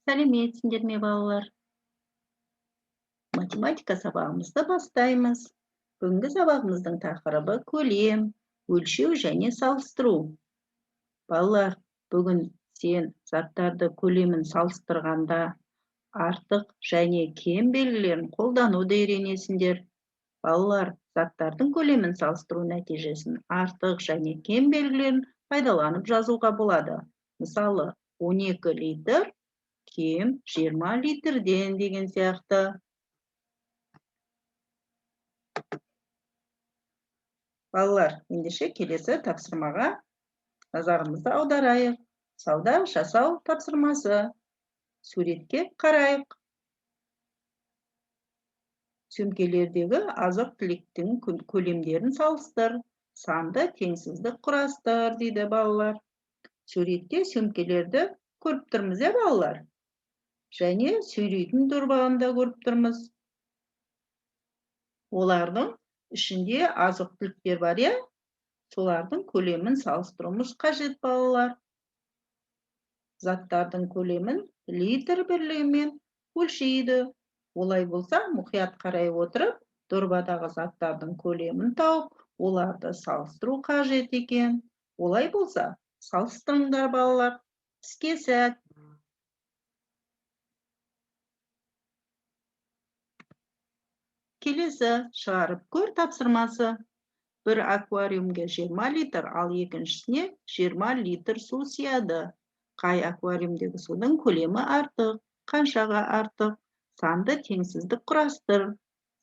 Сәлеметсіңдер ме, балалар? Математика сабағымызды бастаймыз. Бүгінгі сабағымыздың тақырыбы көлем, өлшеу және салыстыру. Балалар, бүгін сен заттарды көлемін салыстырғанда артық және кем белгілерін қолдануды үйренесіңдер. Балалар, заттардың көлемін салыстыру нәтижесін артық және кем белгілерін пайдаланып жазуға болады. Мысалы, 12 литр кем 20 литрден деген сияқты. Балалар, ендеше келесі тапсырмаға назарымызды аударайық. Сауда жасау тапсырмасы. Суретке қарайық. Сөмкелердегі азық-түліктің көлемдерін салыстыр. Санды теңсіздік құрастыр, дейді балалар. Суретте сөмкелерді көріп тұрмыз, балалар. Және сөйлейтін дорбағында көріп тұрмыз. Олардың ішінде азық-түліктер бар, солардың көлемін салыстыруымыз қажет, балалар. Заттардың көлемін литр бірлігімен өлшейді. Олай болса, мұқият қарай отырып, дорбадағы заттардың көлемін тауып, оларды салыстыру қажет екен. Олай болса, салыстырыңдар, балалар. Іске сәт. Келесі шығарып көр тапсырмасы. Бір аквариумге 20 литр, ал екіншісіне 20 литр су сияды. Қай аквариумдегі судың көлемі артық, қаншаға артық? Санды теңсіздік құрастыр.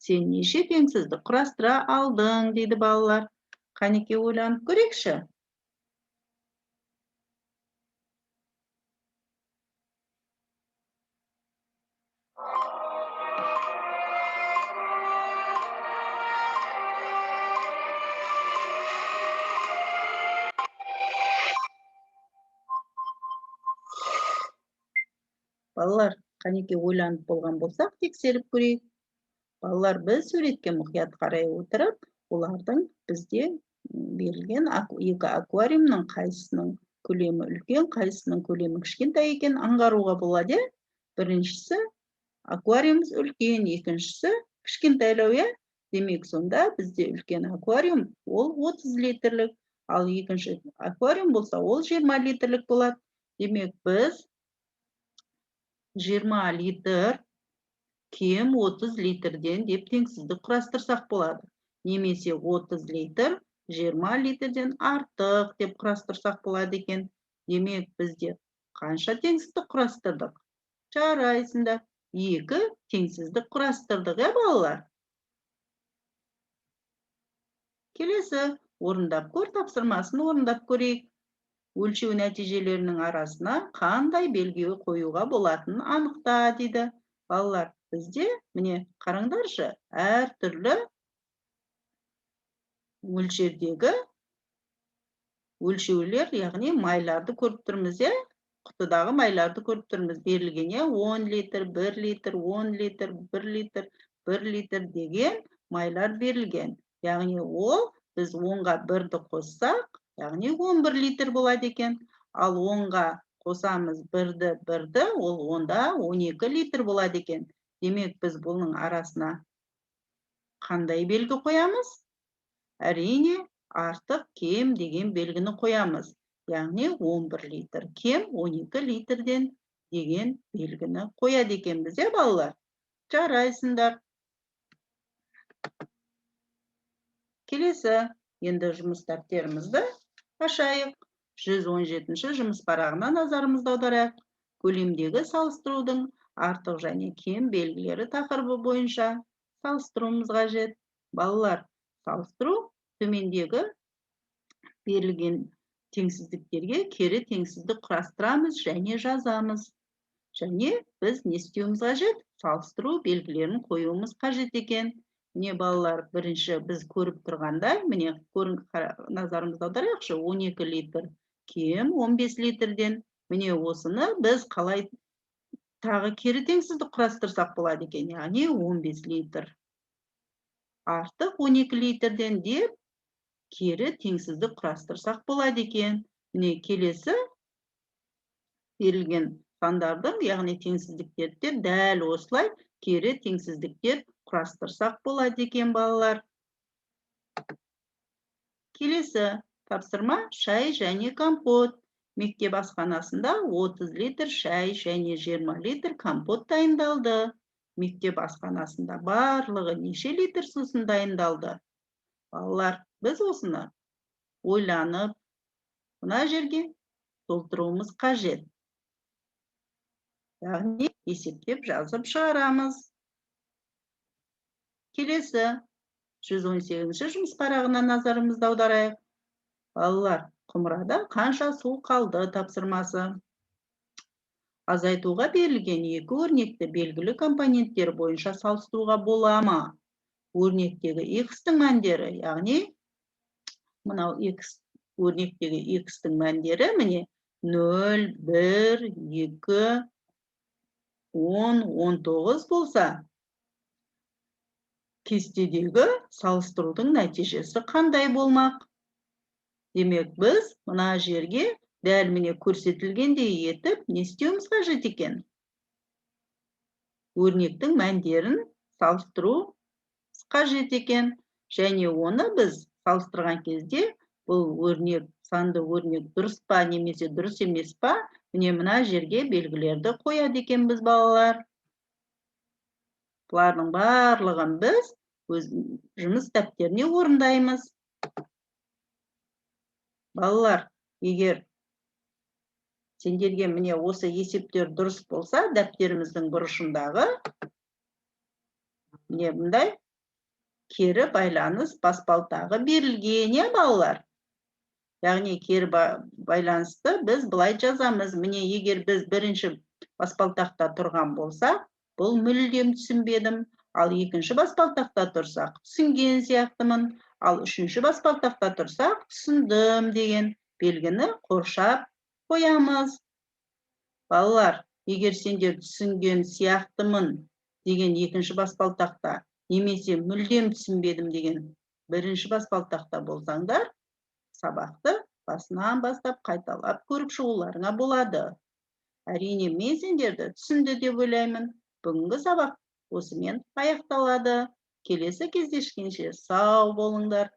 Сен неше теңсіздік құрастыра алдың, дейді балалар. Қанеке ойланып көрейікші. Балалар, қанеке ойланып болған болсақ, тексеріп көрейік. Балалар, біз суретке мұқият қарай отырып, олардың бізде берілген екі аквариумның қайсысының көлемі үлкен, қайсысының көлемі кішкентай екенін аңғаруға болады. Біріншісі аквариумымыз үлкен, екіншісі кішкентайлау, демек сонда бізде үлкен аквариум ол 30 литрлік, ал екінші аквариум болса ол 20 литрлік болады. Демек біз 20 литр кем 30 литрден деп теңсіздік құрастырсақ болады. Немесе 30 литр 20 литрден артық деп құрастырсақ болады екен. Демек бізде қанша теңсіздік құрастырдық? Жарайсыңдар. 2 теңсіздік құрастырдық, балалар. Келесі орындап көр тапсырмасын орындап көрейік. Өлшеу нәтижелерінің арасына қандай белгі қоюға болатынын анықта, дейді. Балалар, бізде, міне, қараңдаршы, әртүрлі мөлшердегі өлшеулер, яғни майларды көріп тұрмыз, құтыдағы майларды көріп тұрмыз. Берілген, 10 литр, 1 литр, 10 литр, 1 литр, 1 литр деген майлар берілген. Яғни ол біз 10-ға 1-ді қоссақ, яғни 11 литр болады екен. Ал 10-ға қосамыз 1-ді, ол онда 12 литр болады екен. Демек, біз бұның арасына қандай белгі қоямыз? Әрине, артық, кем деген белгіні қоямыз. Яғни 11 литр кем 12 литрден деген белгіні қояды екенбіз, балалар. Жарайсыңдар. Келесі, енді жұмыс дәптерімізді ашайық. 117-ші жұмыс парағына назарымызды аударайық. Көлемдегі салыстырудың артық және кем белгілері тақырыбы бойынша салыстыруымыз қажет. Балалар, салыстыру төмендегі берілген теңсіздіктерге кері теңсіздік құрастырамыз және жазамыз. Және біз не істеуіміз қажет? Салыстыру белгілерін қоюымыз қажет екен. Міне, балалар, бірінші біз көріп тұрғандай, міне, назарымызды аударайықшы, 12 литр кем 15 литрден. Міне, осыны біз қалай тағы кері теңсіздік құрастырсақ болады екен, яғни 15 литр артық 12 литрден деп кері теңсіздік құрастырсақ болады екен. Міне, келесі берілген сандардың, яғни теңсіздіктерді дәл осылай кері теңсіздіктер құрастырсақ болады екен, балалар. Келесі тапсырма шай және компот. Мектеп асханасында 30 литр шай және 20 литр компот дайындалды. Мектеп асханасында барлығы неше литр сусын дайындалды? Балалар, біз осыны ойланып, мына жерге толтыруымыз қажет. Яғни есептеп жазып шығарамыз. Келесі 118-ші жұмыс парағына назарымызды аударайық. Балалар, құмырада қанша су қалды тапсырмасы. Азайтуға берілген екі өрнекті белгілі компоненттер бойынша салыстыруға бола ма? Өрнектегі x-тің мәндері, яғни мынау өрнектегі x-тің мәндері міне 0, 1, 2, 10, 19 болса, кестедегі салыстырудың нәтижесі қандай болмақ? Демек, біз мына жерге дәл міне көрсетілгендей етіп не істеуіміз қажет екен? Өрнектің мәндерін салыстыру қажет екен. Және оны біз салыстырған кезде бұл өрнек, санды өрнек дұрыс па немесе дұрыс емес па, міне мына жерге белгілерді қояды екенбіз, балалар. Бұлардың барлығын біз өз жұмыс дәптеріне орындаймыз. Балалар, егер сендерге міне осы есептер дұрыс болса, дәптеріміздің бұрышындағы міне бұндай кері байланыс баспалтағы берілген, балалар. Яғни кері байланысты біз былай жазамыз. Міне егер біз бірінші баспалтақта тұрған болсақ, бұл мүлдем түсінбедім. Ал екінші баспалтақта тұрсақ, түсінген сияқтымын. Ал үшінші баспалтақта тұрсақ, түсіндім деген белгіні қоршап қоямыз. Балалар, егер сендер түсінген сияқтымын деген екінші баспалтақта, немесе мүлдем түсінбедім деген бірінші баспалтақта болсаңдар, сабақты басынан бастап қайталап көріп шығуларыңа болады. Әрине, мен сендерді түсінді деп ойлаймын. Бүгінгі сабақ осымен аяқталады. Келесі кездескенше сау болыңдар.